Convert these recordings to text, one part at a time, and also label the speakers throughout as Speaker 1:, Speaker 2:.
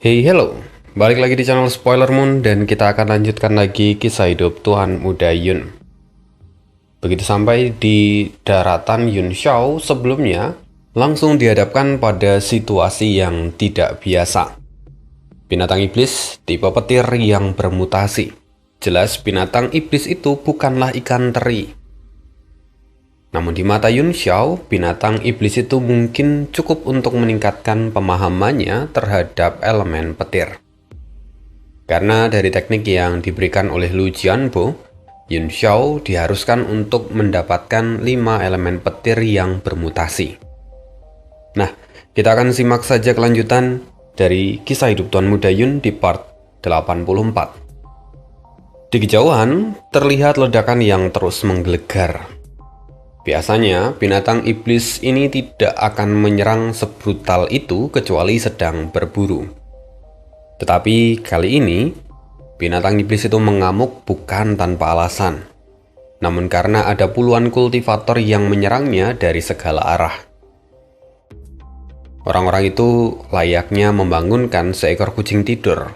Speaker 1: Hey hello, balik lagi di channel Spoiler Moon dan kita akan lanjutkan lagi kisah hidup Tuan Muda Yun. Begitu sampai di daratan Yun Xiao sebelumnya, langsung dihadapkan pada situasi yang tidak biasa. Binatang iblis tipe petir yang bermutasi. Jelas binatang iblis itu bukanlah ikan teri. Namun di mata Yun Xiao, binatang iblis itu mungkin cukup untuk meningkatkan pemahamannya terhadap elemen petir. Karena dari teknik yang diberikan oleh Lu Jianbo, Yun Xiao diharuskan untuk mendapatkan 5 elemen petir yang bermutasi. Nah, kita akan simak saja kelanjutan dari kisah hidup Tuan Muda Yun di part 84. Di kejauhan, terlihat ledakan yang terus menggelegar. Biasanya, binatang iblis ini tidak akan menyerang sebrutal itu kecuali sedang berburu. Tetapi kali ini, binatang iblis itu mengamuk bukan tanpa alasan, namun karena ada puluhan kultivator yang menyerangnya dari segala arah. Orang-orang itu layaknya membangunkan seekor kucing tidur.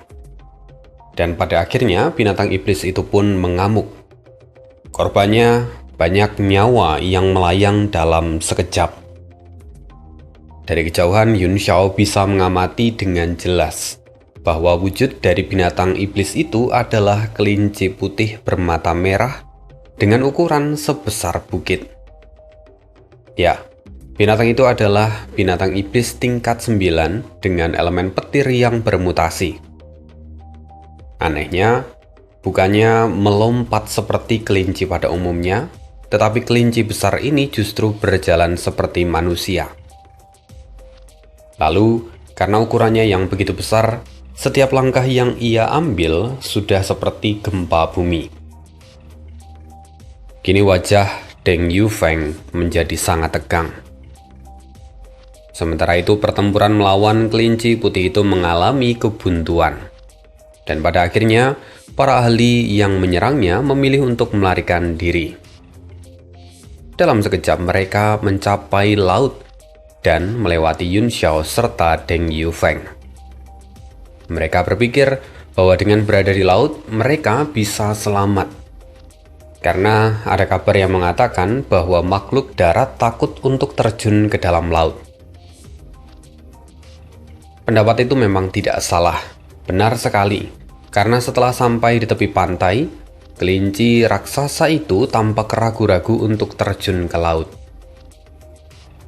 Speaker 1: Dan pada akhirnya, binatang iblis itu pun mengamuk. Korbannya banyak nyawa yang melayang dalam sekejap. Dari kejauhan, Yun Xiao bisa mengamati dengan jelas bahwa wujud dari binatang iblis itu adalah kelinci putih bermata merah dengan ukuran sebesar bukit. Ya, binatang itu adalah binatang iblis tingkat 9 dengan elemen petir yang bermutasi. Anehnya, bukannya melompat seperti kelinci pada umumnya, tetapi kelinci besar ini justru berjalan seperti manusia. Lalu, karena ukurannya yang begitu besar, setiap langkah yang ia ambil sudah seperti gempa bumi. Kini wajah Deng Yufeng menjadi sangat tegang. Sementara itu pertempuran melawan kelinci putih itu mengalami kebuntuan. Dan pada akhirnya, para ahli yang menyerangnya memilih untuk melarikan diri. Dalam sekejap mereka mencapai laut dan melewati Yun Xiao serta Deng Yufeng. Mereka berpikir bahwa dengan berada di laut, mereka bisa selamat. Karena ada kabar yang mengatakan bahwa makhluk darat takut untuk terjun ke dalam laut. Pendapat itu memang tidak salah, benar sekali. Karena setelah sampai di tepi pantai, kelinci raksasa itu tampak ragu-ragu untuk terjun ke laut.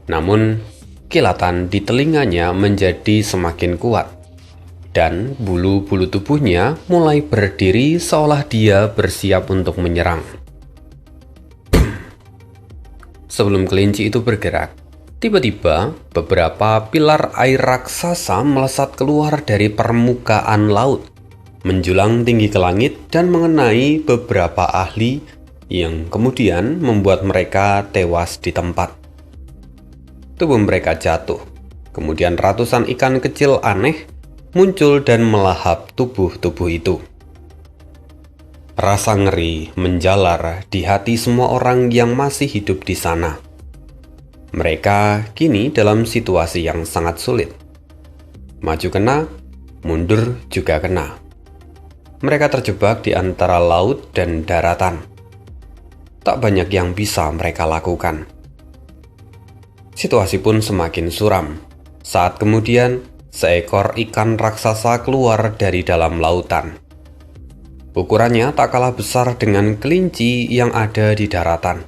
Speaker 1: Namun, kilatan di telinganya menjadi semakin kuat, dan bulu-bulu tubuhnya mulai berdiri seolah dia bersiap untuk menyerang. Sebelum kelinci itu bergerak, tiba-tiba beberapa pilar air raksasa melesat keluar dari permukaan laut, menjulang tinggi ke langit dan mengenai beberapa ahli yang kemudian membuat mereka tewas di tempat. Tubuh mereka jatuh. Kemudian ratusan ikan kecil aneh muncul dan melahap tubuh-tubuh itu. Rasa ngeri menjalar di hati semua orang yang masih hidup di sana. Mereka kini dalam situasi yang sangat sulit. Maju kena, mundur juga kena. Mereka terjebak di antara laut dan daratan. Tak banyak yang bisa mereka lakukan. Situasi pun semakin suram. Saat kemudian, seekor ikan raksasa keluar dari dalam lautan. Ukurannya tak kalah besar dengan kelinci yang ada di daratan.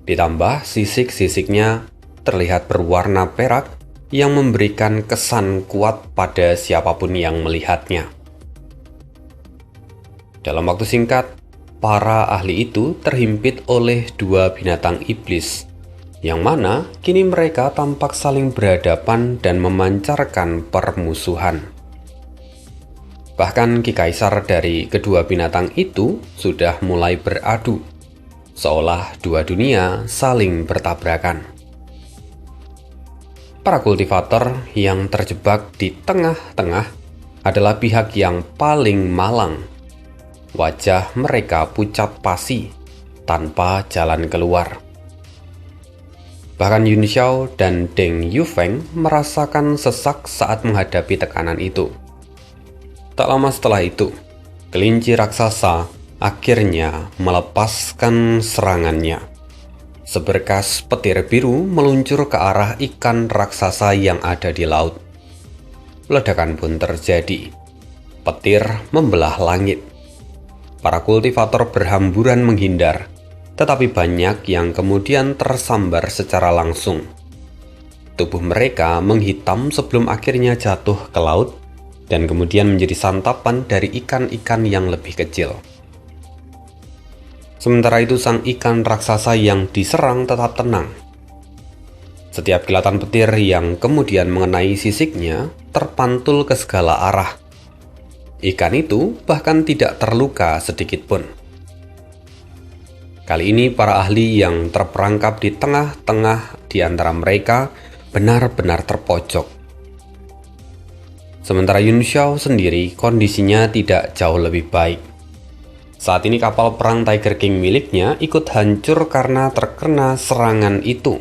Speaker 1: Ditambah sisik-sisiknya terlihat berwarna perak yang memberikan kesan kuat pada siapapun yang melihatnya. Dalam waktu singkat, para ahli itu terhimpit oleh 2 binatang iblis, yang mana kini mereka tampak saling berhadapan dan memancarkan permusuhan. Bahkan Ki Kaisar dari kedua binatang itu sudah mulai beradu, seolah dua dunia saling bertabrakan. Para kultivator yang terjebak di tengah-tengah adalah pihak yang paling malang. Wajah mereka pucat pasi, tanpa jalan keluar. Bahkan Yun Xiao dan Deng Yufeng merasakan sesak saat menghadapi tekanan itu. Tak lama setelah itu, kelinci raksasa akhirnya melepaskan serangannya. Seberkas petir biru meluncur ke arah ikan raksasa yang ada di laut. Ledakan pun terjadi. Petir membelah langit. Para kultivator berhamburan menghindar, tetapi banyak yang kemudian tersambar secara langsung. Tubuh mereka menghitam sebelum akhirnya jatuh ke laut dan kemudian menjadi santapan dari ikan-ikan yang lebih kecil. Sementara itu sang ikan raksasa yang diserang tetap tenang. Setiap kilatan petir yang kemudian mengenai sisiknya terpantul ke segala arah. Ikan itu bahkan tidak terluka sedikit pun. Kali ini para ahli yang terperangkap di tengah-tengah di antara mereka benar-benar terpojok. Sementara Yun Xiao sendiri kondisinya tidak jauh lebih baik. Saat ini kapal perang Tiger King miliknya ikut hancur karena terkena serangan itu.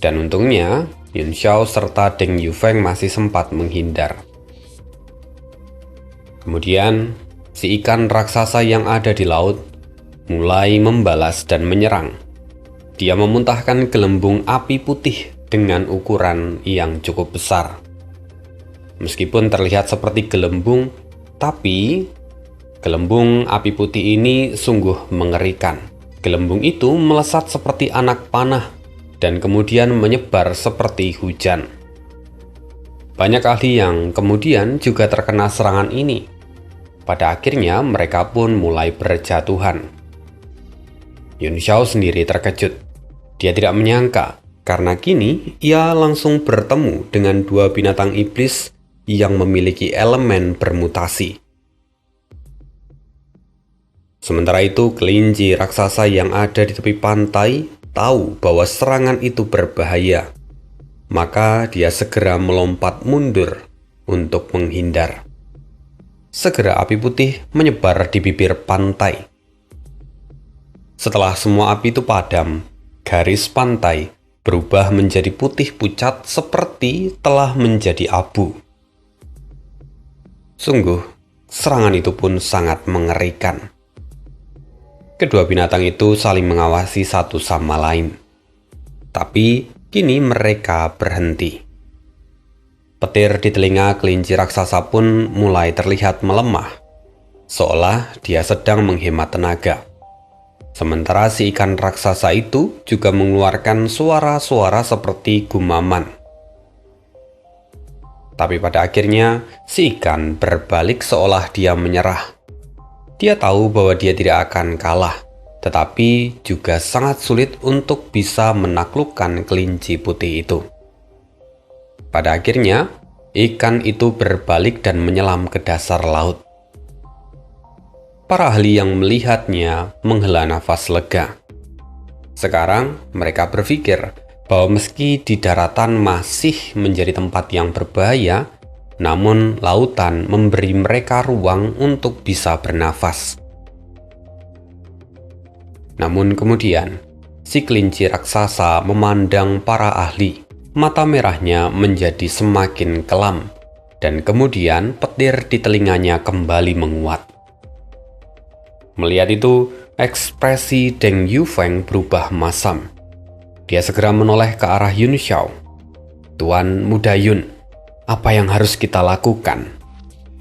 Speaker 1: Dan untungnya Yun Xiao serta Deng Yufeng masih sempat menghindar. Kemudian si ikan raksasa yang ada di laut mulai membalas dan menyerang. Dia memuntahkan gelembung api putih dengan ukuran yang cukup besar. Meskipun terlihat seperti gelembung, tapi gelembung api putih ini sungguh mengerikan. Gelembung itu melesat seperti anak panah dan kemudian menyebar seperti hujan. Banyak ahli yang kemudian juga terkena serangan ini. Pada akhirnya mereka pun mulai berjatuhan. Yun Xiao sendiri terkejut. Dia tidak menyangka, karena kini ia langsung bertemu dengan dua binatang iblis yang memiliki elemen bermutasi. Sementara itu, kelinci raksasa yang ada di tepi pantai tahu bahwa serangan itu berbahaya. Maka dia segera melompat mundur untuk menghindar. Segera api putih menyebar di bibir pantai. Setelah semua api itu padam, garis pantai berubah menjadi putih pucat seperti telah menjadi abu. Sungguh, serangan itu pun sangat mengerikan. Kedua binatang itu saling mengawasi satu sama lain. Tapi kini mereka berhenti. Petir di telinga kelinci raksasa pun mulai terlihat melemah, seolah dia sedang menghemat tenaga. Sementara si ikan raksasa itu juga mengeluarkan suara-suara seperti gumaman. Tapi pada akhirnya, si ikan berbalik seolah dia menyerah. Dia tahu bahwa dia tidak akan kalah, tetapi juga sangat sulit untuk bisa menaklukkan kelinci putih itu. Pada akhirnya, ikan itu berbalik dan menyelam ke dasar laut. Para ahli yang melihatnya menghela nafas lega. Sekarang mereka berpikir bahwa meski di daratan masih menjadi tempat yang berbahaya, namun lautan memberi mereka ruang untuk bisa bernafas. Namun kemudian, si kelinci raksasa memandang para ahli. Mata merahnya menjadi semakin kelam, dan kemudian petir di telinganya kembali menguat. Melihat itu, ekspresi Deng Yufeng berubah masam. Dia segera menoleh ke arah Yun Xiao. "Tuan Muda Yun, apa yang harus kita lakukan?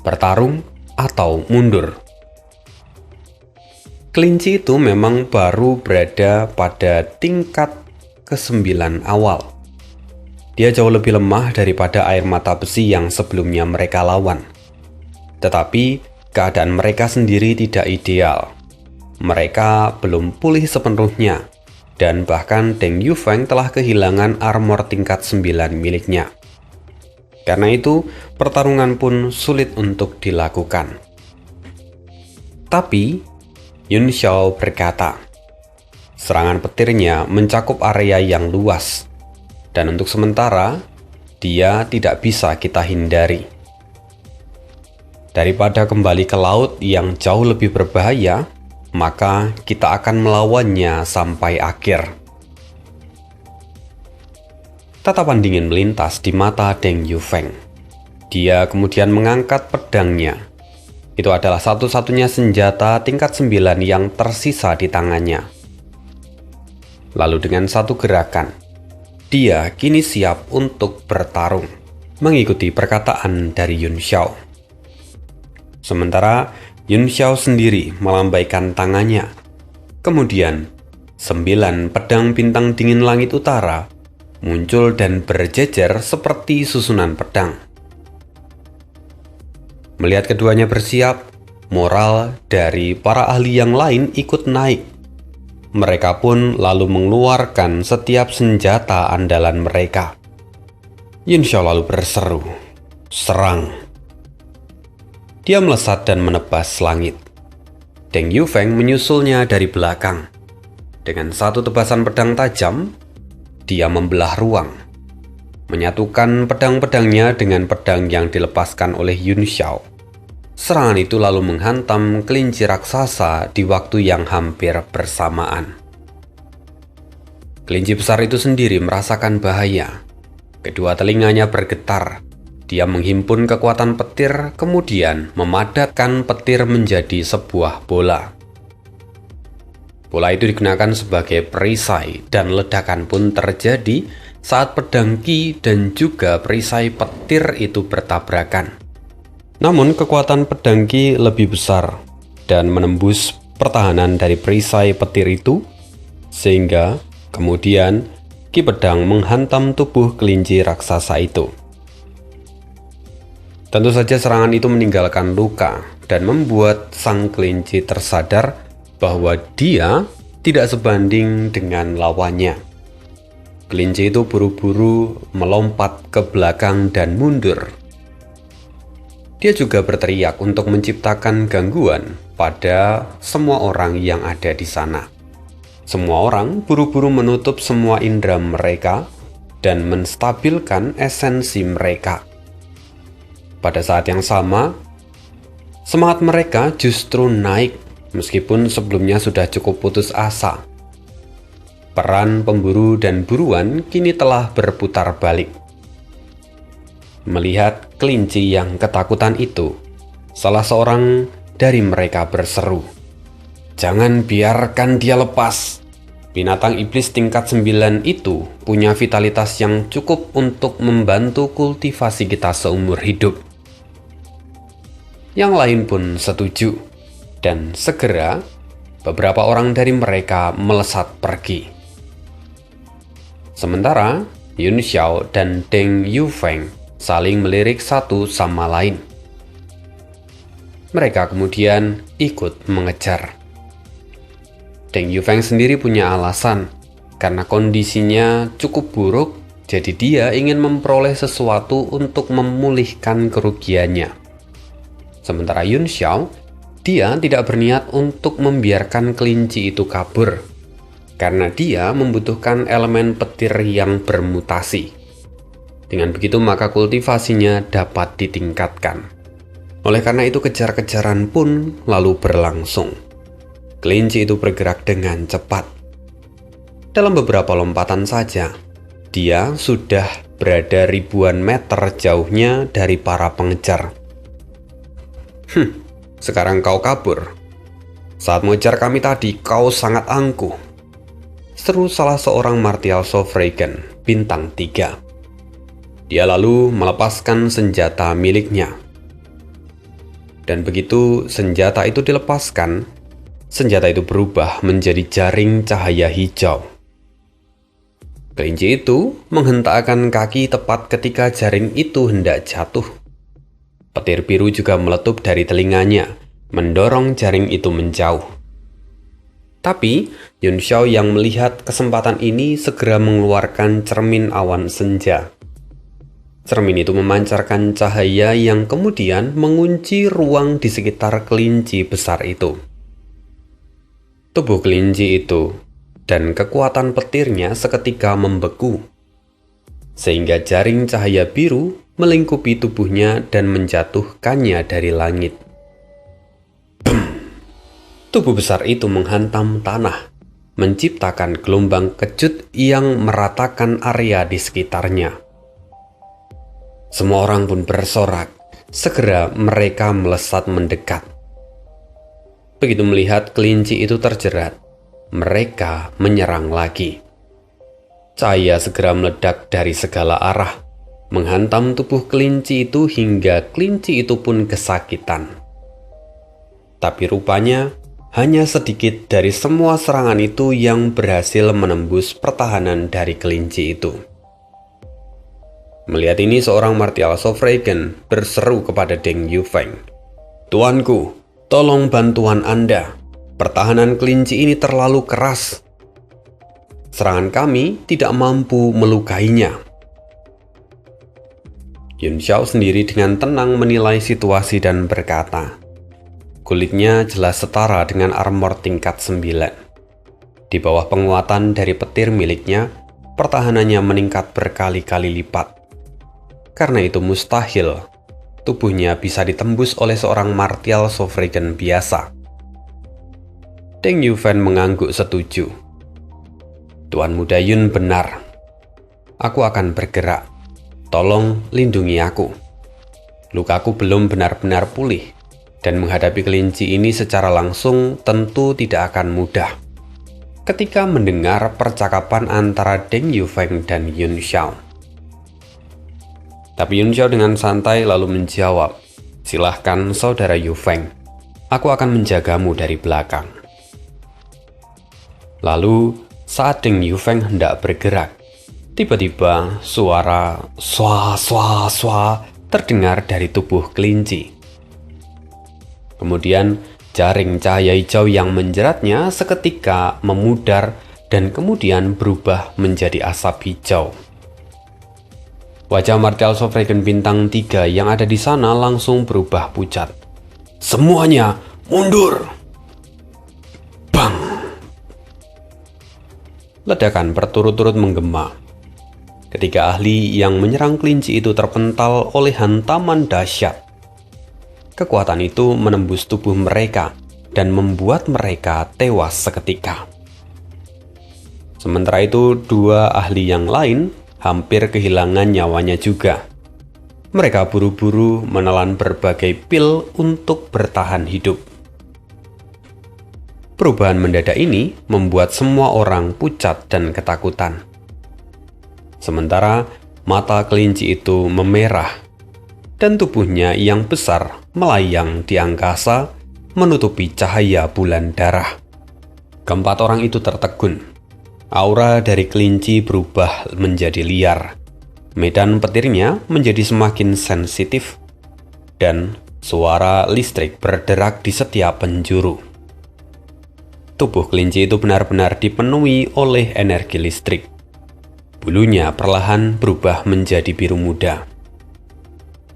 Speaker 1: Bertarung atau mundur?" Kelinci itu memang baru berada pada tingkat ke-9 awal. Dia jauh lebih lemah daripada air mata besi yang sebelumnya mereka lawan. Tetapi keadaan mereka sendiri tidak ideal. Mereka belum pulih sepenuhnya, dan bahkan Deng Yufeng telah kehilangan armor tingkat 9 miliknya. Karena itu, pertarungan pun sulit untuk dilakukan. Tapi, Yun Xiao berkata, serangan petirnya mencakup area yang luas, dan untuk sementara, dia tidak bisa kita hindari. Daripada kembali ke laut yang jauh lebih berbahaya, maka kita akan melawannya sampai akhir. Tatapan dingin melintas di mata Deng Yufeng. Dia kemudian mengangkat pedangnya. Itu adalah satu-satunya senjata tingkat 9 yang tersisa di tangannya. Lalu dengan satu gerakan, dia kini siap untuk bertarung, mengikuti perkataan dari Yun Xiao. Sementara Yun Xiao sendiri melambaikan tangannya. Kemudian 9 pedang bintang dingin langit utara muncul dan berjejer seperti susunan pedang. Melihat keduanya bersiap, moral dari para ahli yang lain ikut naik. Mereka pun lalu mengeluarkan setiap senjata andalan mereka. Yun Xiao lalu berseru, "Serang!" Dia melesat dan menebas langit. Deng Yufeng menyusulnya dari belakang. Dengan satu tebasan pedang tajam, dia membelah ruang, menyatukan pedang-pedangnya dengan pedang yang dilepaskan oleh Yun Xiao. Serangan itu lalu menghantam kelinci raksasa di waktu yang hampir bersamaan. Kelinci besar itu sendiri merasakan bahaya. Kedua telinganya bergetar. Dia menghimpun kekuatan petir, kemudian memadatkan petir menjadi sebuah bola. Bola itu digunakan sebagai perisai dan ledakan pun terjadi saat pedang Qi dan juga perisai petir itu bertabrakan. Namun kekuatan pedang Qi lebih besar dan menembus pertahanan dari perisai petir itu, sehingga kemudian Qi pedang menghantam tubuh kelinci raksasa itu. Tentu saja serangan itu meninggalkan luka dan membuat sang kelinci tersadar bahwa dia tidak sebanding dengan lawannya. Kelinci itu buru-buru melompat ke belakang dan mundur. Dia juga berteriak untuk menciptakan gangguan pada semua orang yang ada di sana. Semua orang buru-buru menutup semua indera mereka dan menstabilkan esensi mereka. Pada saat yang sama, semangat mereka justru naik meskipun sebelumnya sudah cukup putus asa. Peran pemburu dan buruan kini telah berputar balik. Melihat kelinci yang ketakutan itu, salah seorang dari mereka berseru, "Jangan biarkan dia lepas. Binatang iblis tingkat 9 itu punya vitalitas yang cukup untuk membantu kultivasi kita seumur hidup." Yang lain pun setuju, dan segera beberapa orang dari mereka melesat pergi. Sementara Yun Xiao dan Deng Yufeng saling melirik satu sama lain. Mereka kemudian ikut mengejar. Deng Yufeng sendiri punya alasan, karena kondisinya cukup buruk, jadi dia ingin memperoleh sesuatu untuk memulihkan kerugiannya. Sementara Yun Xiao, dia tidak berniat untuk membiarkan kelinci itu kabur, karena dia membutuhkan elemen petir yang bermutasi. Dengan begitu maka kultivasinya dapat ditingkatkan. Oleh karena itu kejar-kejaran pun lalu berlangsung. Kelinci itu bergerak dengan cepat. Dalam beberapa lompatan saja, dia sudah berada ribuan meter jauhnya dari para pengejar. Sekarang kau kabur. Saat mengejar kami tadi, kau sangat angkuh," seru salah seorang martial Sovragen bintang 3. Dia lalu melepaskan senjata miliknya. Dan begitu senjata itu dilepaskan, senjata itu berubah menjadi jaring cahaya hijau. Kelinci itu menghentakkan kaki tepat ketika jaring itu hendak jatuh. Petir biru juga meletup dari telinganya, mendorong jaring itu menjauh. Tapi Yun Xiao yang melihat kesempatan ini segera mengeluarkan cermin awan senja. Cermin itu memancarkan cahaya yang kemudian mengunci ruang di sekitar kelinci besar itu. Tubuh kelinci itu dan kekuatan petirnya seketika membeku, sehingga jaring cahaya biru melingkupi tubuhnya dan menjatuhkannya dari langit. Tubuh besar itu menghantam tanah, menciptakan gelombang kejut yang meratakan area di sekitarnya. Semua orang pun bersorak. Segera mereka melesat mendekat. Begitu melihat kelinci itu terjerat, mereka menyerang lagi. Cahaya segera meledak dari segala arah, menghantam tubuh kelinci itu hingga kelinci itu pun kesakitan. Tapi rupanya, hanya sedikit dari semua serangan itu yang berhasil menembus pertahanan dari kelinci itu. Melihat ini, seorang martial Sofragan berseru kepada Deng Yufeng, "Tuanku, tolong bantuan Anda. Pertahanan kelinci ini terlalu keras. Serangan kami tidak mampu melukainya." Yun Xiao sendiri dengan tenang menilai situasi dan berkata, kulitnya jelas setara dengan armor tingkat 9. Di bawah penguatan dari petir miliknya, pertahanannya meningkat berkali-kali lipat. Karena itu mustahil tubuhnya bisa ditembus oleh seorang martial Sofragan biasa. Deng Yufeng mengangguk setuju. "Tuan Muda Yun benar. Aku akan bergerak. Tolong lindungi aku. Lukaku belum benar-benar pulih, dan menghadapi kelinci ini secara langsung tentu tidak akan mudah." Ketika mendengar percakapan antara Deng Yufeng dan Yun Xiao, tapi Yun Xiao dengan santai lalu menjawab, "Silahkan saudara Yufeng, aku akan menjagamu dari belakang." Lalu saat Deng Yufeng hendak bergerak, tiba-tiba suara swa terdengar dari tubuh kelinci. Kemudian jaring cahaya hijau yang menjeratnya seketika memudar dan kemudian berubah menjadi asap hijau. Wajah martial Sofragan bintang 3 yang ada di sana langsung berubah pucat. "Semuanya mundur!" Bang! Ledakan berturut-turut menggema. Ketiga ahli yang menyerang kelinci itu terpental oleh hantaman dahsyat. Kekuatan itu menembus tubuh mereka dan membuat mereka tewas seketika. Sementara itu, dua ahli yang lain hampir kehilangan nyawanya juga. Mereka buru-buru menelan berbagai pil untuk bertahan hidup. Perubahan mendadak ini membuat semua orang pucat dan ketakutan. Sementara mata kelinci itu memerah dan tubuhnya yang besar melayang di angkasa menutupi cahaya bulan darah. Keempat orang itu tertegun. Aura dari kelinci berubah menjadi liar. Medan petirnya menjadi semakin sensitif dan suara listrik berderak di setiap penjuru. Tubuh kelinci itu benar-benar dipenuhi oleh energi listrik. Bulunya perlahan berubah menjadi biru muda.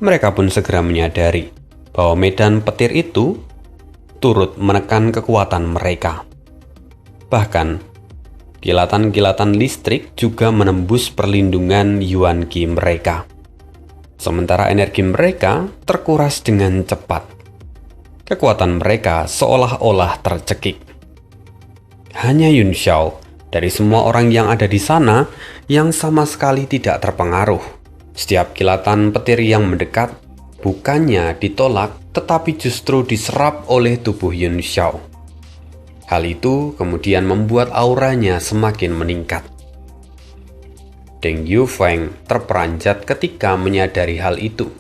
Speaker 1: Mereka pun segera menyadari bahwa medan petir itu turut menekan kekuatan mereka. Bahkan, kilatan-kilatan listrik juga menembus perlindungan Yuan Qi mereka. Sementara energi mereka terkuras dengan cepat. Kekuatan mereka seolah-olah tercekik. Hanya Yun Xiao dari semua orang yang ada di sana yang sama sekali tidak terpengaruh. Setiap kilatan petir yang mendekat bukannya ditolak, tetapi justru diserap oleh tubuh Yun Xiao. Hal itu kemudian membuat auranya semakin meningkat. Deng Yufeng terperanjat ketika menyadari hal itu.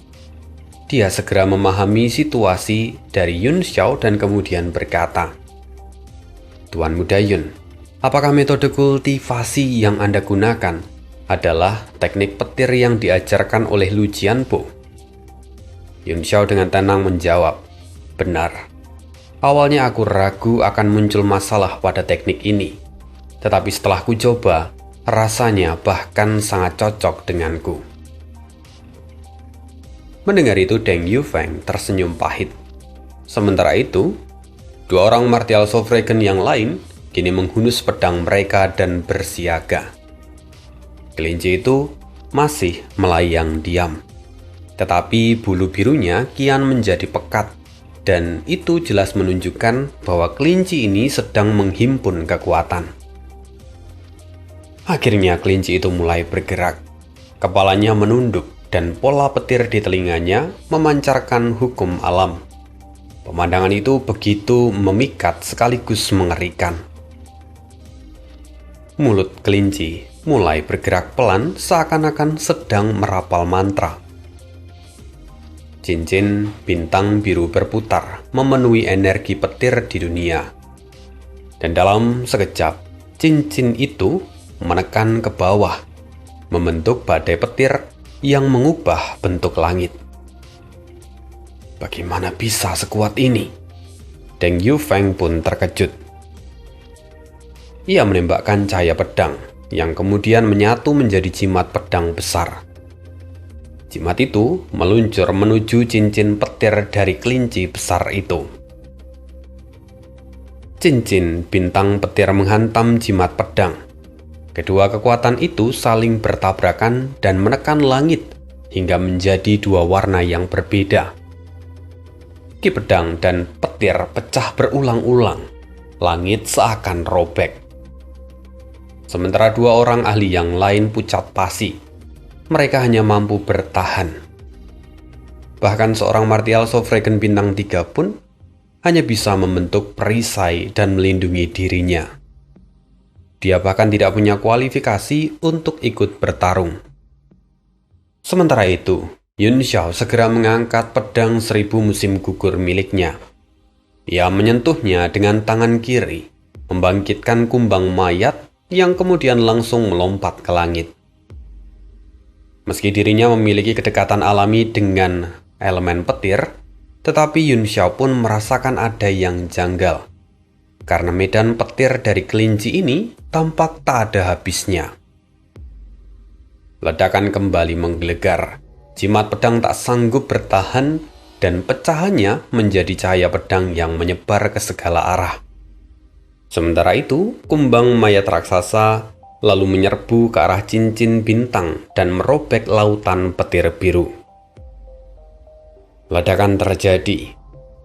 Speaker 1: Dia segera memahami situasi dari Yun Xiao dan kemudian berkata, "Tuan Muda Yun, apakah metode kultivasi yang Anda gunakan adalah teknik petir yang diajarkan oleh Lu Jianbo?" Yun Xiao dengan tenang menjawab, "Benar. Awalnya aku ragu akan muncul masalah pada teknik ini, tetapi setelah ku coba, rasanya bahkan sangat cocok denganku." Mendengar itu, Deng Yufeng tersenyum pahit. Sementara itu, dua orang martial Sofragan yang lain kini menghunus pedang mereka dan bersiaga. Kelinci itu masih melayang diam, tetapi bulu birunya kian menjadi pekat. Dan itu jelas menunjukkan bahwa kelinci ini sedang menghimpun kekuatan. Akhirnya kelinci itu mulai bergerak. Kepalanya menunduk dan pola petir di telinganya memancarkan hukum alam. Pemandangan itu begitu memikat sekaligus mengerikan. Mulut kelinci mulai bergerak pelan seakan-akan sedang merapal mantra. Cincin bintang biru berputar memenuhi energi petir di dunia. Dan dalam sekejap, cincin itu menekan ke bawah, membentuk badai petir yang mengubah bentuk langit. Bagaimana bisa sekuat ini? Deng Yufeng pun terkejut. Ia menembakkan cahaya pedang, yang kemudian menyatu menjadi jimat pedang besar. Jimat itu meluncur menuju cincin petir dari kelinci besar itu. Cincin bintang petir menghantam jimat pedang. Kedua kekuatan itu saling bertabrakan dan menekan langit hingga menjadi dua warna yang berbeda. Ki pedang dan petir pecah berulang-ulang. Langit seakan robek. Sementara dua orang ahli yang lain pucat pasi. Mereka hanya mampu bertahan. Bahkan seorang martial Sovragen bintang 3 pun hanya bisa membentuk perisai dan melindungi dirinya. Dia bahkan tidak punya kualifikasi untuk ikut bertarung. Sementara itu, Yun Xiao segera mengangkat pedang 1000 musim gugur miliknya. Ia menyentuhnya dengan tangan kiri, membangkitkan kumbang mayat yang kemudian langsung melompat ke langit. Meski dirinya memiliki kedekatan alami dengan elemen petir, tetapi Yun Xiao pun merasakan ada yang janggal. Karena medan petir dari kelinci ini tampak tak ada habisnya. Ledakan kembali menggelegar. Jimat pedang tak sanggup bertahan dan pecahannya menjadi cahaya pedang yang menyebar ke segala arah. Sementara itu, kumbang mayat raksasa lalu menyerbu ke arah cincin bintang dan merobek lautan petir biru. Ledakan terjadi.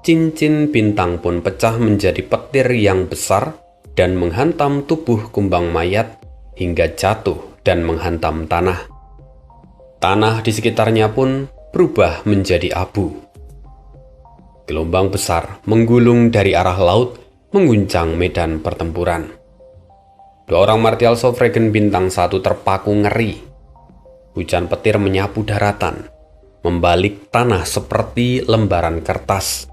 Speaker 1: Cincin bintang pun pecah menjadi petir yang besar dan menghantam tubuh kumbang mayat hingga jatuh dan menghantam tanah. Tanah di sekitarnya pun berubah menjadi abu. Gelombang besar menggulung dari arah laut mengguncang medan pertempuran. Dua orang martial Sovragen bintang 1 terpaku ngeri. Hujan petir menyapu daratan, membalik tanah seperti lembaran kertas.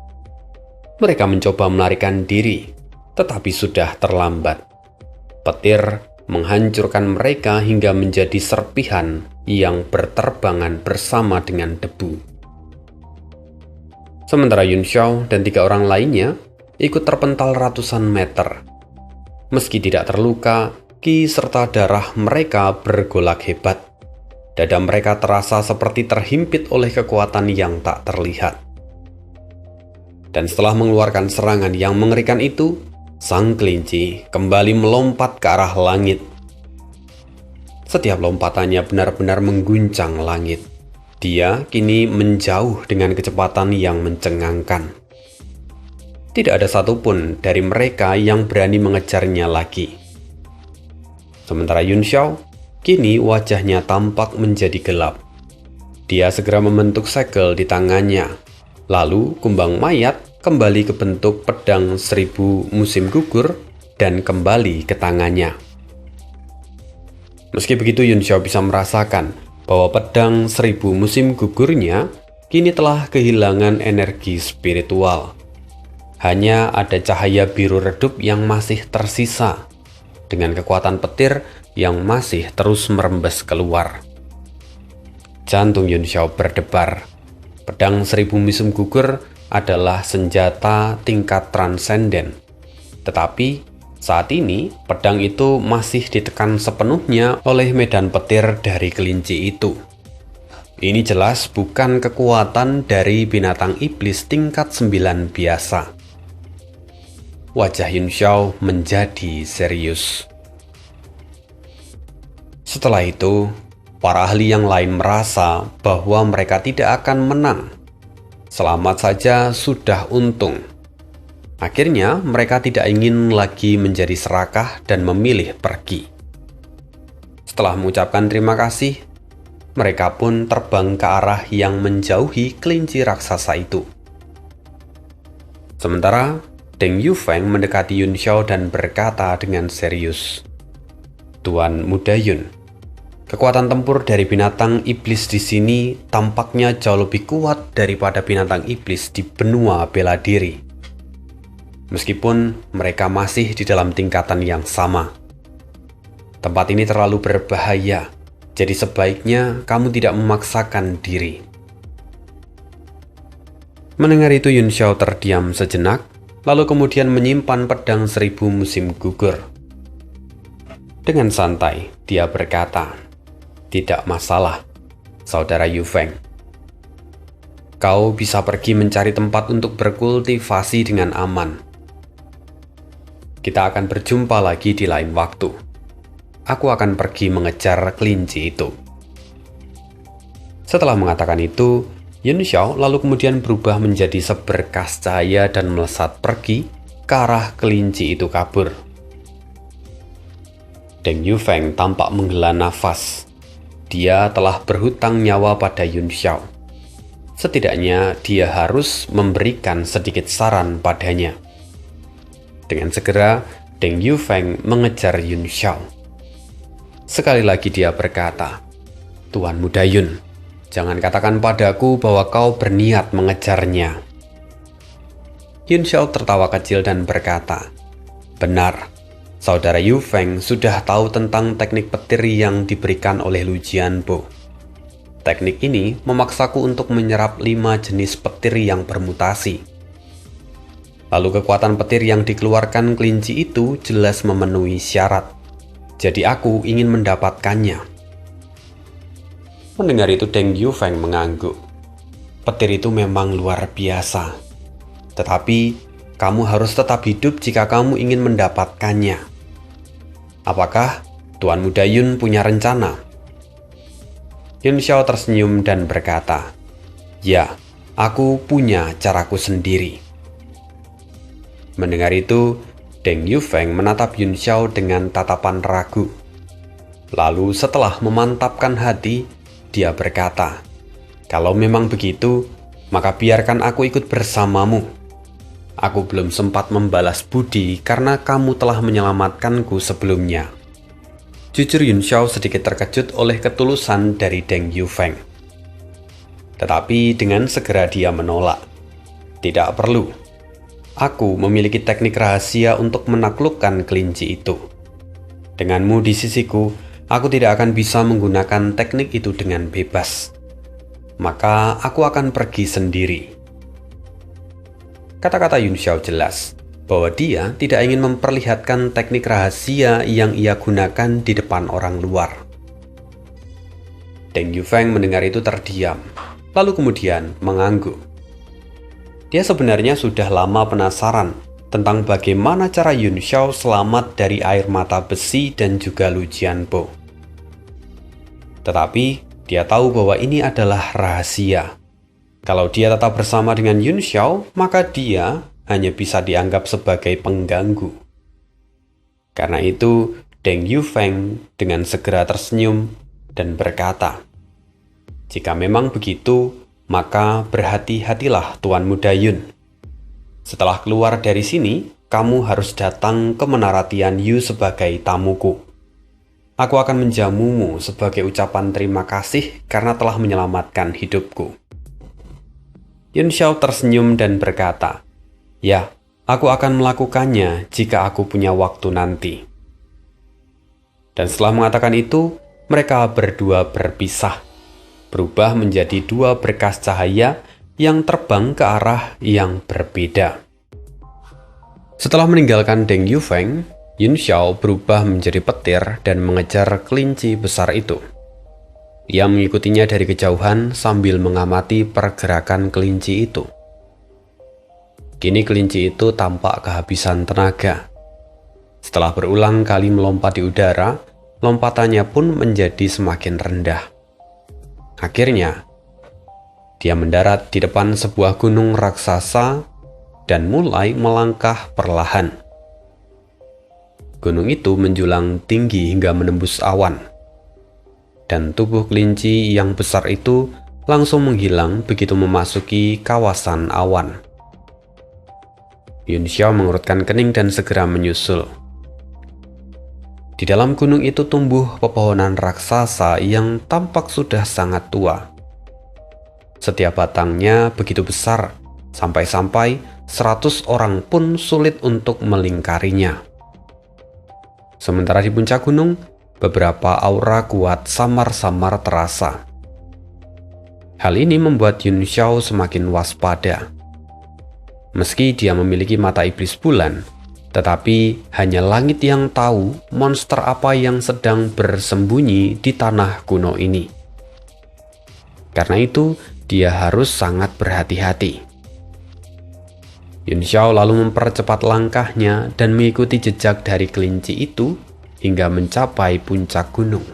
Speaker 1: Mereka mencoba melarikan diri, tetapi sudah terlambat. Petir menghancurkan mereka hingga menjadi serpihan yang berterbangan bersama dengan debu. Sementara Yun Xiao dan 3 orang lainnya ikut terpental ratusan meter. Meski tidak terluka, ki serta darah mereka bergolak hebat. Dada mereka terasa seperti terhimpit oleh kekuatan yang tak terlihat. Dan setelah mengeluarkan serangan yang mengerikan itu, sang kelinci kembali melompat ke arah langit. Setiap lompatannya benar-benar mengguncang langit. Dia kini menjauh dengan kecepatan yang mencengangkan. Tidak ada satupun dari mereka yang berani mengejarnya lagi. Sementara Yun Xiao, kini wajahnya tampak menjadi gelap. Dia segera membentuk segel di tangannya. Lalu kumbang mayat kembali ke bentuk pedang 1000 musim gugur dan kembali ke tangannya. Meski begitu, Yun Xiao bisa merasakan bahwa pedang 1000 musim gugurnya kini telah kehilangan energi spiritual. Hanya ada cahaya biru redup yang masih tersisa, dengan kekuatan petir yang masih terus merembes keluar. Jantung Yun Xiao berdebar. Pedang 1000 musim gugur adalah senjata tingkat transenden. Tetapi saat ini pedang itu masih ditekan sepenuhnya oleh medan petir dari kelinci itu. Ini jelas bukan kekuatan dari binatang iblis tingkat 9 biasa. Wajah Yun Xiao menjadi serius. Setelah itu, para ahli yang lain merasa bahwa mereka tidak akan menang. Selamat saja sudah untung. Akhirnya mereka tidak ingin lagi menjadi serakah dan memilih pergi. Setelah mengucapkan terima kasih, mereka pun terbang ke arah yang menjauhi kelinci raksasa itu. Sementara, Deng Yufeng mendekati Yun Xiao dan berkata dengan serius, "Tuan Muda Yun, kekuatan tempur dari binatang iblis di sini tampaknya jauh lebih kuat daripada binatang iblis di benua bela diri. Meskipun mereka masih di dalam tingkatan yang sama. Tempat ini terlalu berbahaya, jadi sebaiknya kamu tidak memaksakan diri." Mendengar itu Yun Xiao terdiam sejenak, lalu kemudian menyimpan pedang 1000 musim gugur. Dengan santai, dia berkata, "Tidak masalah, Saudara Yufeng. Kau bisa pergi mencari tempat untuk berkultivasi dengan aman. Kita akan berjumpa lagi di lain waktu. Aku akan pergi mengejar kelinci itu." Setelah mengatakan itu, Yun Xiao lalu kemudian berubah menjadi seberkas cahaya dan melesat pergi ke arah kelinci itu kabur. Deng Yufeng tampak menghela nafas. Dia telah berhutang nyawa pada Yun Xiao. Setidaknya dia harus memberikan sedikit saran padanya. Dengan segera, Deng Yufeng mengejar Yun Xiao. Sekali lagi dia berkata, "Tuan Muda Yun, jangan katakan padaku bahwa kau berniat mengejarnya." Yun Xiao tertawa kecil dan berkata, "Benar. Saudara Yufeng sudah tahu tentang teknik petir yang diberikan oleh Lu Jianbo. Teknik ini memaksaku untuk menyerap 5 jenis petir yang bermutasi. Lalu kekuatan petir yang dikeluarkan kelinci itu jelas memenuhi syarat. Jadi aku ingin mendapatkannya." Mendengar itu Deng Yufeng mengangguk. "Petir itu memang luar biasa. Tetapi kamu harus tetap hidup jika kamu ingin mendapatkannya. Apakah Tuan Muda Yun punya rencana?" Yun Xiao tersenyum dan berkata, "Ya, aku punya caraku sendiri." Mendengar itu, Deng Yufeng menatap Yun Xiao dengan tatapan ragu. Lalu setelah memantapkan hati, dia berkata, "Kalau memang begitu, maka biarkan aku ikut bersamamu. Aku belum sempat membalas budi karena kamu telah menyelamatkanku sebelumnya." Jujur Yun Xiao sedikit terkejut oleh ketulusan dari Deng Yufeng. Tetapi dengan segera dia menolak. "Tidak perlu. Aku memiliki teknik rahasia untuk menaklukkan kelinci itu. Denganmu di sisiku, aku tidak akan bisa menggunakan teknik itu dengan bebas. Maka aku akan pergi sendiri." Kata-kata Yun Xiao jelas bahwa dia tidak ingin memperlihatkan teknik rahasia yang ia gunakan di depan orang luar. Deng Yufeng mendengar itu terdiam, lalu kemudian mengangguk. Dia sebenarnya sudah lama penasaran tentang bagaimana cara Yun Xiao selamat dari air mata besi dan juga Lu Jianbo. Tetapi dia tahu bahwa ini adalah rahasia. Kalau dia tetap bersama dengan Yun Xiao, maka dia hanya bisa dianggap sebagai pengganggu. Karena itu, Deng Yufeng dengan segera tersenyum dan berkata, "Jika memang begitu, maka berhati-hatilah Tuan Muda Yun. Setelah keluar dari sini, kamu harus datang ke Menara Tianyu sebagai tamuku. Aku akan menjamumu sebagai ucapan terima kasih karena telah menyelamatkan hidupku." Yun Xiao tersenyum dan berkata, "Ya, aku akan melakukannya jika aku punya waktu nanti." Dan setelah mengatakan itu, mereka berdua berpisah, berubah menjadi 2 berkas cahaya yang terbang ke arah yang berbeda. Setelah meninggalkan Deng Yufeng, Yun Xiao berubah menjadi petir dan mengejar kelinci besar itu. Ia mengikutinya dari kejauhan sambil mengamati pergerakan kelinci itu. Kini kelinci itu tampak kehabisan tenaga. Setelah berulang kali melompat di udara, lompatannya pun menjadi semakin rendah. Akhirnya, dia mendarat di depan sebuah gunung raksasa dan mulai melangkah perlahan. Gunung itu menjulang tinggi hingga menembus awan. dan tubuh kelinci yang besar itu langsung menghilang begitu memasuki kawasan awan. Yun Xiao mengerutkan kening dan segera menyusul. Di dalam gunung itu tumbuh pepohonan raksasa yang tampak sudah sangat tua. Setiap batangnya begitu besar, sampai-sampai 100 orang pun sulit untuk melingkarinya. Sementara di puncak gunung, beberapa aura kuat samar-samar terasa. Hal ini membuat Yun Xiao semakin waspada. Meski dia memiliki mata iblis bulan, tetapi hanya langit yang tahu monster apa yang sedang bersembunyi di tanah kuno ini. Karena itu, dia harus sangat berhati-hati. Yun Xiao lalu mempercepat langkahnya dan mengikuti jejak dari kelinci itu hingga mencapai puncak gunung.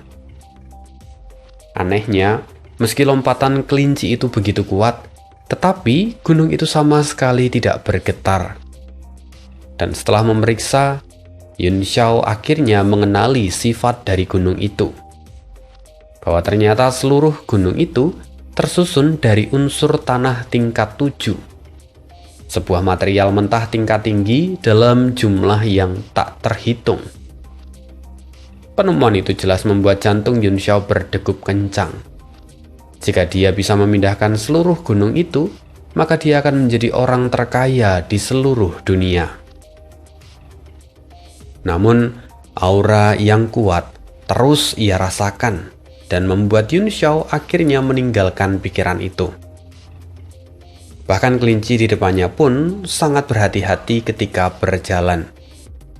Speaker 1: Anehnya, meski lompatan kelinci itu begitu kuat, tetapi gunung itu sama sekali tidak bergetar. Dan setelah memeriksa, Yun Xiao akhirnya mengenali sifat dari gunung itu. Bahwa ternyata seluruh gunung itu tersusun dari unsur tanah tingkat 7. Sebuah material mentah tingkat tinggi dalam jumlah yang tak terhitung. Penemuan itu jelas membuat jantung Yun Xiao berdegup kencang. Jika dia bisa memindahkan seluruh gunung itu, maka dia akan menjadi orang terkaya di seluruh dunia. Namun, aura yang kuat terus ia rasakan dan membuat Yun Xiao akhirnya meninggalkan pikiran itu. Bahkan kelinci di depannya pun sangat berhati-hati ketika berjalan.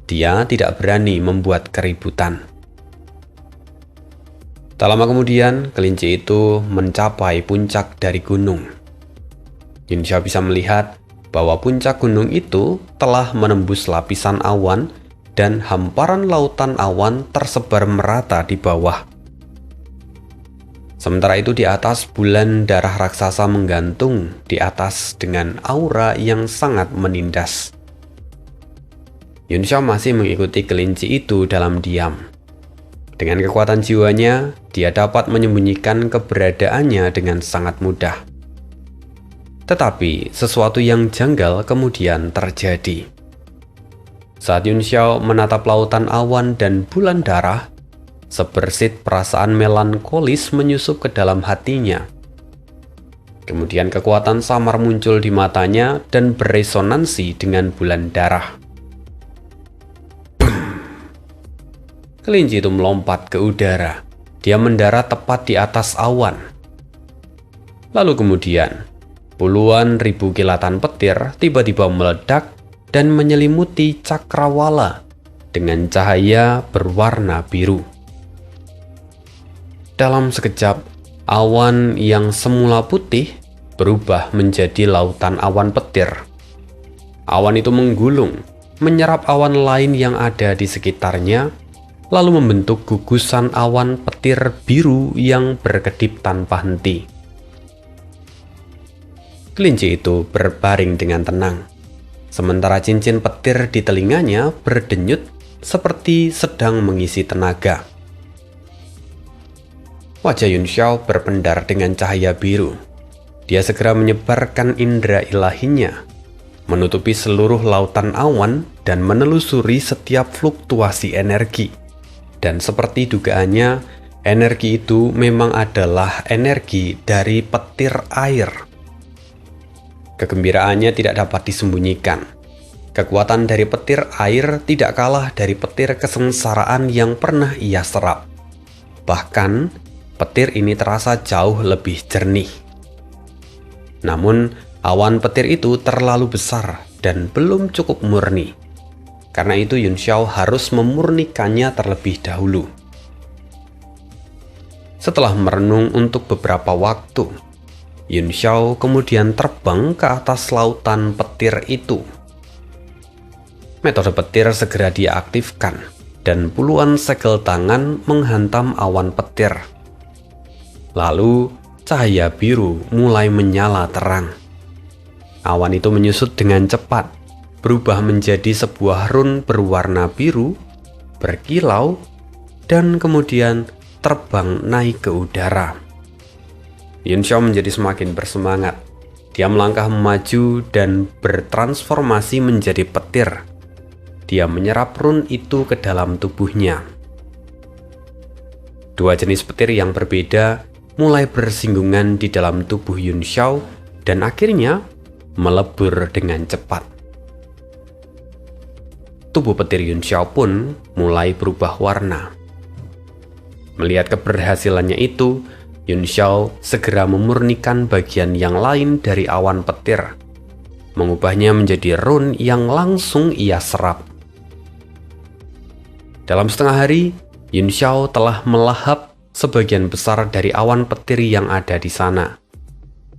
Speaker 1: Dia tidak berani membuat keributan. Tak lama kemudian, kelinci itu mencapai puncak dari gunung. Yun Xiao bisa melihat bahwa puncak gunung itu telah menembus lapisan awan dan hamparan lautan awan tersebar merata di bawah. Sementara itu di atas, bulan darah raksasa menggantung di atas dengan aura yang sangat menindas. Yun Xiao masih mengikuti kelinci itu dalam diam. Dengan kekuatan jiwanya, dia dapat menyembunyikan keberadaannya dengan sangat mudah. Tetapi sesuatu yang janggal kemudian terjadi. Saat Yun Xiao menatap lautan awan dan bulan darah, sebersit perasaan melankolis menyusup ke dalam hatinya. Kemudian kekuatan samar muncul di matanya dan beresonansi dengan bulan darah. Kelinci itu melompat ke udara. Dia mendarat tepat di atas awan. Lalu kemudian, puluhan ribu kilatan petir tiba-tiba meledak dan menyelimuti cakrawala dengan cahaya berwarna biru. Dalam sekejap, awan yang semula putih berubah menjadi lautan awan petir. Awan itu menggulung, menyerap awan lain yang ada di sekitarnya, lalu membentuk gugusan awan petir biru yang berkedip tanpa henti. Kelinci itu berbaring dengan tenang, sementara cincin petir di telinganya berdenyut seperti sedang mengisi tenaga. Wajah Yun Xiao berpendar dengan cahaya biru. Dia segera menyebarkan indera ilahinya, menutupi seluruh lautan awan dan menelusuri setiap fluktuasi energi. Dan seperti dugaannya, energi itu memang adalah energi dari petir air. Kegembiraannya tidak dapat disembunyikan. Kekuatan dari petir air tidak kalah dari petir kesengsaraan yang pernah ia serap. Bahkan, petir ini terasa jauh lebih jernih. Namun, awan petir itu terlalu besar dan belum cukup murni. Karena itu Yun Xiao harus memurnikannya terlebih dahulu. Setelah merenung untuk beberapa waktu, Yun Xiao kemudian terbang ke atas lautan petir itu. Metode petir segera dia aktifkan, dan puluhan segel tangan menghantam awan petir. Lalu, cahaya biru mulai menyala terang. Awan itu menyusut dengan cepat, berubah menjadi sebuah run berwarna biru, berkilau, dan kemudian terbang naik ke udara. Yun Xiao menjadi semakin bersemangat. Dia melangkah maju dan bertransformasi menjadi petir. Dia menyerap rune itu ke dalam tubuhnya. Dua jenis petir yang berbeda mulai bersinggungan di dalam tubuh Yun Xiao dan akhirnya melebur dengan cepat. Tubuh petir Yun Xiao pun mulai berubah warna. Melihat keberhasilannya itu, Yun Xiao segera memurnikan bagian yang lain dari awan petir, mengubahnya menjadi rune yang langsung ia serap. Dalam setengah hari, Yun Xiao telah melahap sebagian besar dari awan petir yang ada di sana.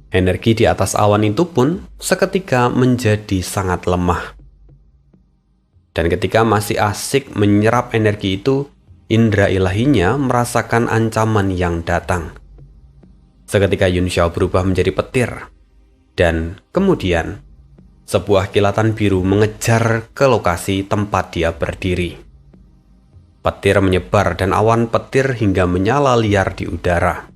Speaker 1: Energi di atas awan itu pun seketika menjadi sangat lemah. Dan ketika masih asik menyerap energi itu, indera ilahinya merasakan ancaman yang datang. Seketika Yun Xiao berubah menjadi petir, dan kemudian sebuah kilatan biru mengejar ke lokasi tempat dia berdiri. Petir menyebar dan awan petir hingga menyala liar di udara.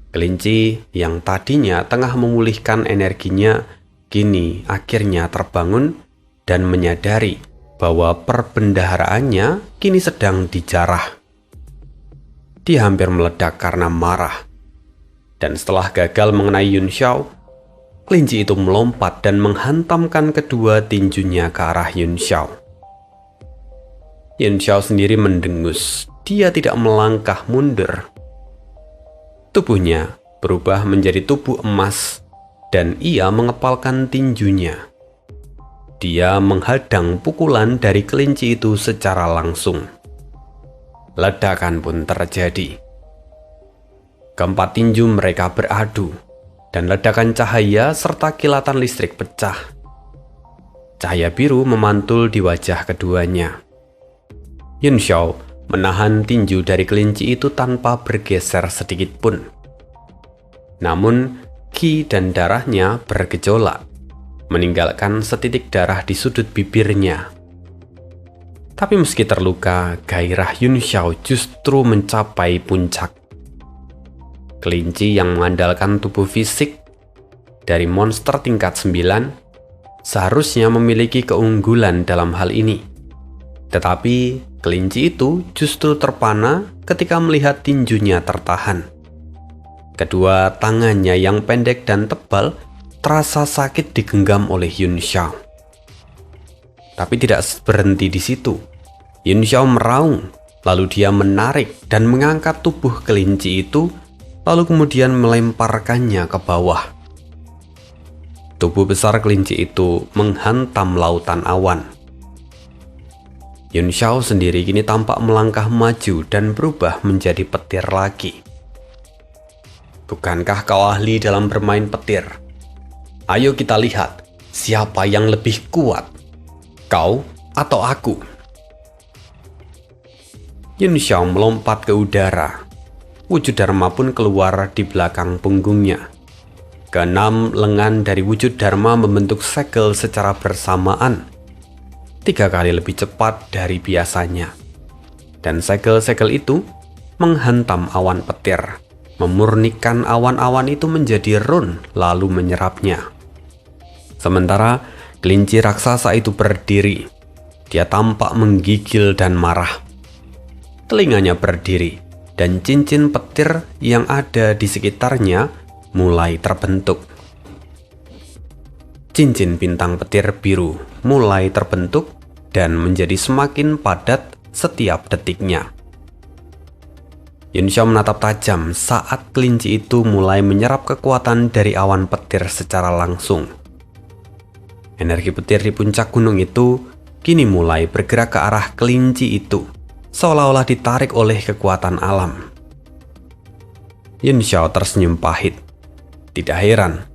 Speaker 1: Kelinci yang tadinya tengah memulihkan energinya, kini akhirnya terbangun dan menyadari bahwa perbendaharaannya kini sedang dijarah. Dia hampir meledak karena marah. Dan setelah gagal mengenai Yun Xiao, kelinci itu melompat dan menghantamkan kedua tinjunya ke arah Yun Xiao. Yun Xiao sendiri mendengus. Dia tidak melangkah mundur. Tubuhnya berubah menjadi tubuh emas dan ia mengepalkan tinjunya. Dia menghadang pukulan dari kelinci itu secara langsung. Ledakan pun terjadi. Keempat tinju mereka beradu, dan ledakan cahaya serta kilatan listrik pecah. Cahaya biru memantul di wajah keduanya. Yun Xiao menahan tinju dari kelinci itu tanpa bergeser sedikit pun. Namun, qi dan darahnya bergejolak, meninggalkan setitik darah di sudut bibirnya. Tapi meski terluka, gairah Yun Xiao justru mencapai puncak. Kelinci yang mengandalkan tubuh fisik dari monster tingkat 9 seharusnya memiliki keunggulan dalam hal ini. Tetapi kelinci itu justru terpana ketika melihat tinjunya tertahan. Kedua tangannya yang pendek dan tebal terasa sakit digenggam oleh Yun Xiao. Tapi tidak berhenti di situ. Yun Xiao meraung, lalu dia menarik dan mengangkat tubuh kelinci itu, lalu kemudian melemparkannya ke bawah. Tubuh besar kelinci itu menghantam lautan awan. Yun Xiao sendiri kini tampak melangkah maju dan berubah menjadi petir lagi. Bukankah kau ahli dalam bermain petir? Ayo kita lihat, siapa yang lebih kuat, kau atau aku? Yun Xiao melompat ke udara. Wujud Dharma pun keluar di belakang punggungnya. Keenam lengan dari wujud Dharma membentuk segel secara bersamaan, 3 kali lebih cepat dari biasanya. Dan segel-segel itu menghantam awan petir, memurnikan awan-awan itu menjadi rune lalu menyerapnya. Sementara kelinci raksasa itu berdiri. Dia tampak menggigil dan marah. Telinganya berdiri, dan cincin petir yang ada di sekitarnya mulai terbentuk. Cincin bintang petir biru mulai terbentuk dan menjadi semakin padat setiap detiknya. Yun Xiao menatap tajam saat kelinci itu mulai menyerap kekuatan dari awan petir secara langsung. Energi petir di puncak gunung itu kini mulai bergerak ke arah kelinci itu, seolah-olah ditarik oleh kekuatan alam. Yun Xiao tersenyum pahit. Tidak heran,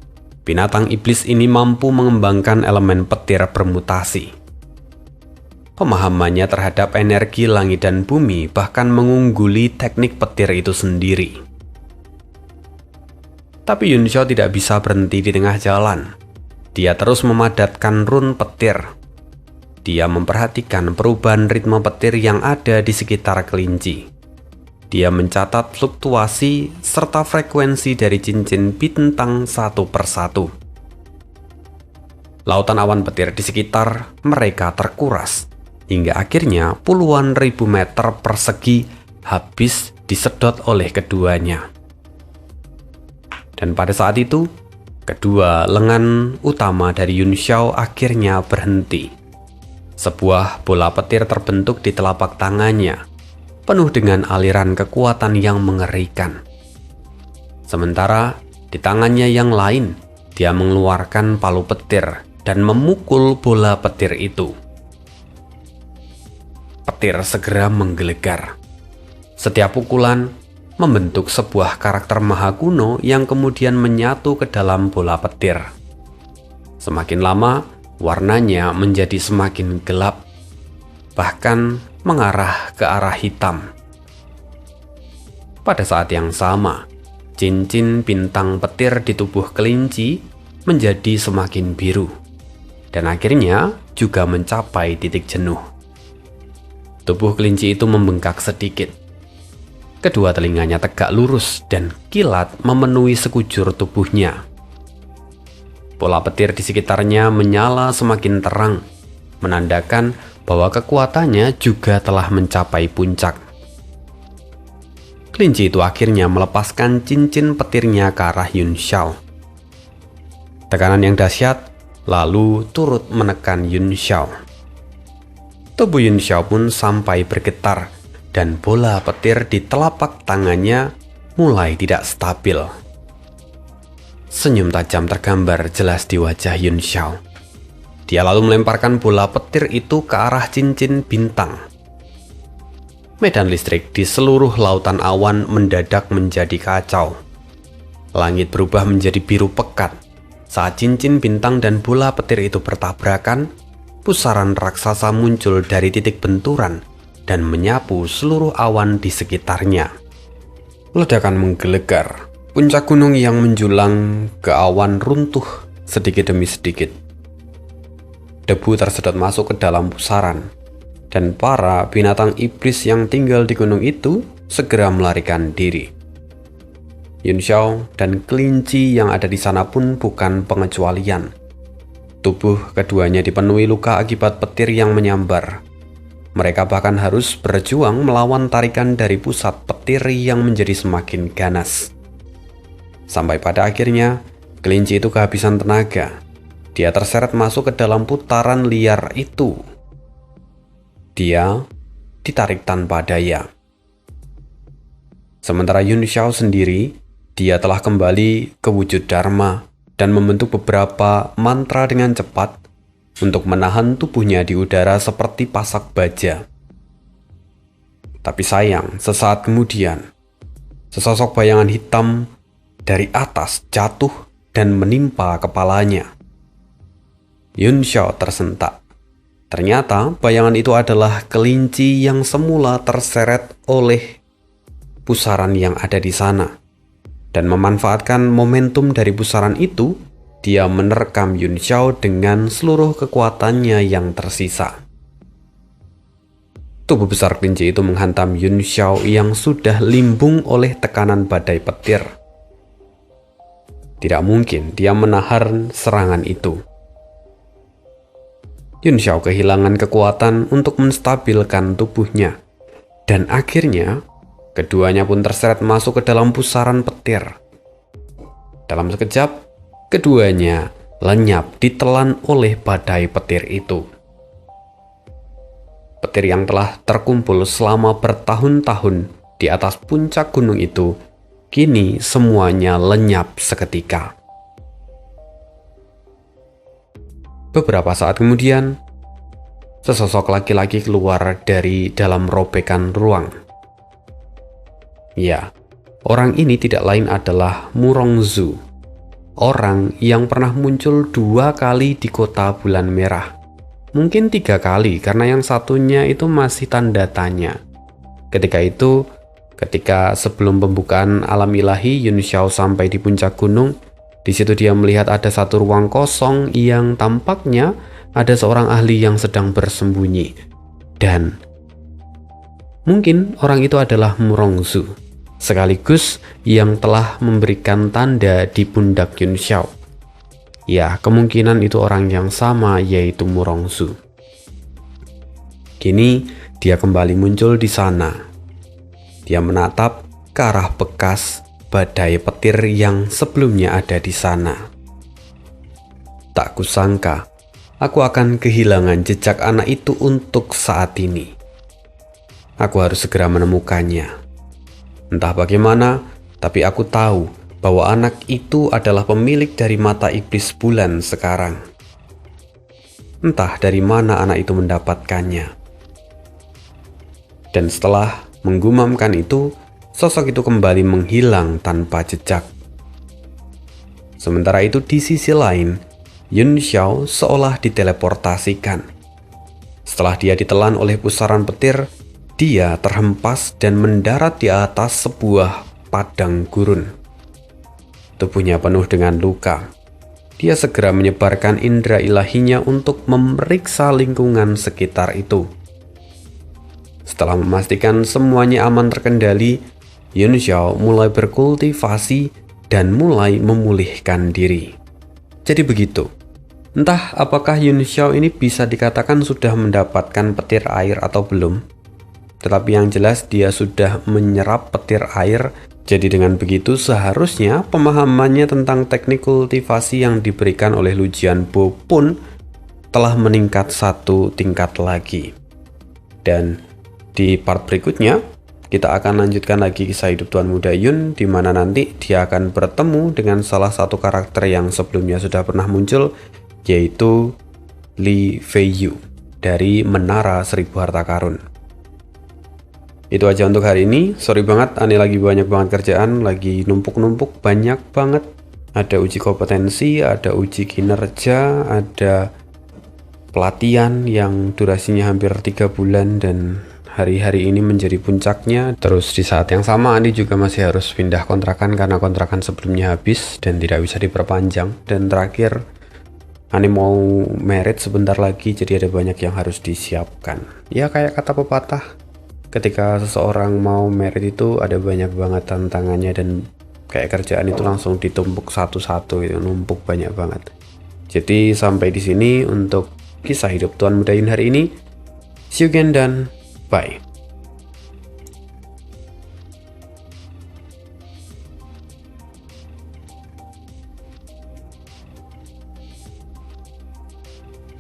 Speaker 1: binatang iblis ini mampu mengembangkan elemen petir bermutasi. Pemahamannya terhadap energi langit dan bumi bahkan mengungguli teknik petir itu sendiri. Tapi Yun Xiao tidak bisa berhenti di tengah jalan. Dia terus memadatkan rune petir. Dia memperhatikan perubahan ritme petir yang ada di sekitar kelinci. dia mencatat fluktuasi serta frekuensi dari cincin bintang satu persatu. Lautan awan petir di sekitar mereka terkuras, hingga akhirnya puluhan ribu meter persegi habis disedot oleh keduanya. Dan pada saat itu, kedua lengan utama dari Yun Xiao akhirnya berhenti. Sebuah bola petir terbentuk di telapak tangannya, penuh dengan aliran kekuatan yang mengerikan. Sementara di tangannya yang lain, dia mengeluarkan palu petir dan memukul bola petir itu. Petir segera menggelegar. Setiap pukulan membentuk sebuah karakter maha kuno yang kemudian menyatu ke dalam bola petir. Semakin lama, warnanya menjadi semakin gelap, bahkan mengarah ke arah hitam. Pada saat yang sama, cincin bintang petir di tubuh kelinci menjadi semakin biru, dan akhirnya juga mencapai titik jenuh. Tubuh kelinci itu membengkak sedikit. Kedua telinganya tegak lurus dan kilat memenuhi sekujur tubuhnya. Bola petir di sekitarnya menyala semakin terang, menandakan bahwa kekuatannya juga telah mencapai puncak. Kelinci itu akhirnya melepaskan cincin petirnya ke arah Yun Xiao. Tekanan yang dahsyat lalu turut menekan Yun Xiao. Tubuh Yun Xiao pun sampai bergetar, dan bola petir di telapak tangannya mulai tidak stabil. Senyum tajam tergambar jelas di wajah Yun Xiao. Dia lalu melemparkan bola petir itu ke arah cincin bintang. Medan listrik di seluruh lautan awan mendadak menjadi kacau. Langit berubah menjadi biru pekat. Saat cincin bintang dan bola petir itu bertabrakan, pusaran raksasa muncul dari titik benturan dan menyapu seluruh awan di sekitarnya. Ledakan menggelegar. Puncak gunung yang menjulang ke awan runtuh sedikit demi sedikit. Debu tersedot masuk ke dalam pusaran, dan para binatang iblis yang tinggal di gunung itu segera melarikan diri. Yun Xiao dan kelinci yang ada di sana pun bukan pengecualian. Tubuh keduanya dipenuhi luka akibat petir yang menyambar. Mereka bahkan harus berjuang melawan tarikan dari pusat petir yang menjadi semakin ganas. Sampai pada akhirnya, kelinci itu kehabisan tenaga. Dia terseret masuk ke dalam putaran liar itu. Dia ditarik tanpa daya. Sementara Yun Xiao sendiri, dia telah kembali ke wujud Dharma dan membentuk beberapa mantra dengan cepat untuk menahan tubuhnya di udara seperti pasak baja. Tapi sayang, sesaat kemudian, sesosok bayangan hitam dari atas jatuh dan menimpa kepalanya. Yun Xiao tersentak. Ternyata bayangan itu adalah kelinci yang semula terseret oleh pusaran yang ada di sana. Dan memanfaatkan momentum dari pusaran itu, dia menerkam Yun Xiao dengan seluruh kekuatannya yang tersisa. Tubuh besar kelinci itu menghantam Yun Xiao yang sudah limbung oleh tekanan badai petir. Tidak mungkin dia menahan serangan itu. Yun Xiao kehilangan kekuatan untuk menstabilkan tubuhnya, dan akhirnya keduanya pun terseret masuk ke dalam pusaran petir. Dalam sekejap, keduanya lenyap ditelan oleh badai petir itu. Petir yang telah terkumpul selama bertahun-tahun di atas puncak gunung itu, kini semuanya lenyap seketika. Beberapa saat kemudian, sesosok laki-laki keluar dari dalam robekan ruang. Ya, orang ini tidak lain adalah Murongzu, orang yang pernah muncul 2 kali di kota bulan merah. Mungkin 3 kali, karena yang satunya itu masih tanda tanya. Ketika sebelum pembukaan alam ilahi, Yun Xiao sampai di puncak gunung. Di situ dia melihat ada satu ruang kosong yang tampaknya ada seorang ahli yang sedang bersembunyi. Dan Mungkin orang itu adalah Murongzu, sekaligus yang telah memberikan tanda di pundak Yun Xiao. Ya, kemungkinan itu orang yang sama, yaitu Murongzu. Kini dia kembali muncul di sana. Dia menatap ke arah bekas badai petir yang sebelumnya ada di sana. Tak kusangka, aku akan kehilangan jejak anak itu untuk saat ini. Aku harus segera menemukannya. Entah bagaimana, tapi aku tahu bahwa anak itu adalah pemilik dari mata iblis bulan sekarang. Entah dari mana anak itu mendapatkannya. Dan setelah menggumamkan itu, sosok itu kembali menghilang tanpa jejak. Sementara itu di sisi lain, Yun Xiao seolah diteleportasikan. Setelah dia ditelan oleh pusaran petir, dia terhempas dan mendarat di atas sebuah padang gurun. Tubuhnya penuh dengan luka. Dia segera menyebarkan indera ilahinya untuk memeriksa lingkungan sekitar itu. Setelah memastikan semuanya aman terkendali, Yun Xiao mulai berkultivasi dan mulai memulihkan diri. Jadi begitu. Entah apakah Yun Xiao ini bisa dikatakan sudah mendapatkan petir air atau belum. Tetapi yang jelas dia sudah menyerap petir air. Jadi dengan begitu seharusnya pemahamannya tentang teknik kultivasi yang diberikan oleh Lu Jianbo pun telah meningkat satu tingkat lagi. Dan di part berikutnya kita akan lanjutkan lagi kisah hidup Tuan Muda Yun, di mana nanti dia akan bertemu dengan salah satu karakter yang sebelumnya sudah pernah muncul, yaitu Li Feiyu dari Menara Seribu Harta Karun. Itu aja untuk hari ini. Sorry banget, Ani lagi banyak banget kerjaan, lagi numpuk-numpuk banyak banget. Ada uji kompetensi, ada uji kinerja, ada pelatihan yang durasinya hampir 3 bulan dan hari-hari ini menjadi puncaknya. Terus di saat yang sama Ani juga masih harus pindah kontrakan karena kontrakan sebelumnya habis dan tidak bisa diperpanjang. Dan terakhir Ani mau merit sebentar lagi, jadi ada banyak yang harus disiapkan. Ya kayak kata pepatah, ketika seseorang mau merit itu ada banyak banget tantangannya dan kayak kerjaan itu langsung ditumpuk satu-satu, itu numpuk banyak banget. Jadi sampai di sini untuk kisah hidup Tuan Muda Yun hari ini. See you again dan bye.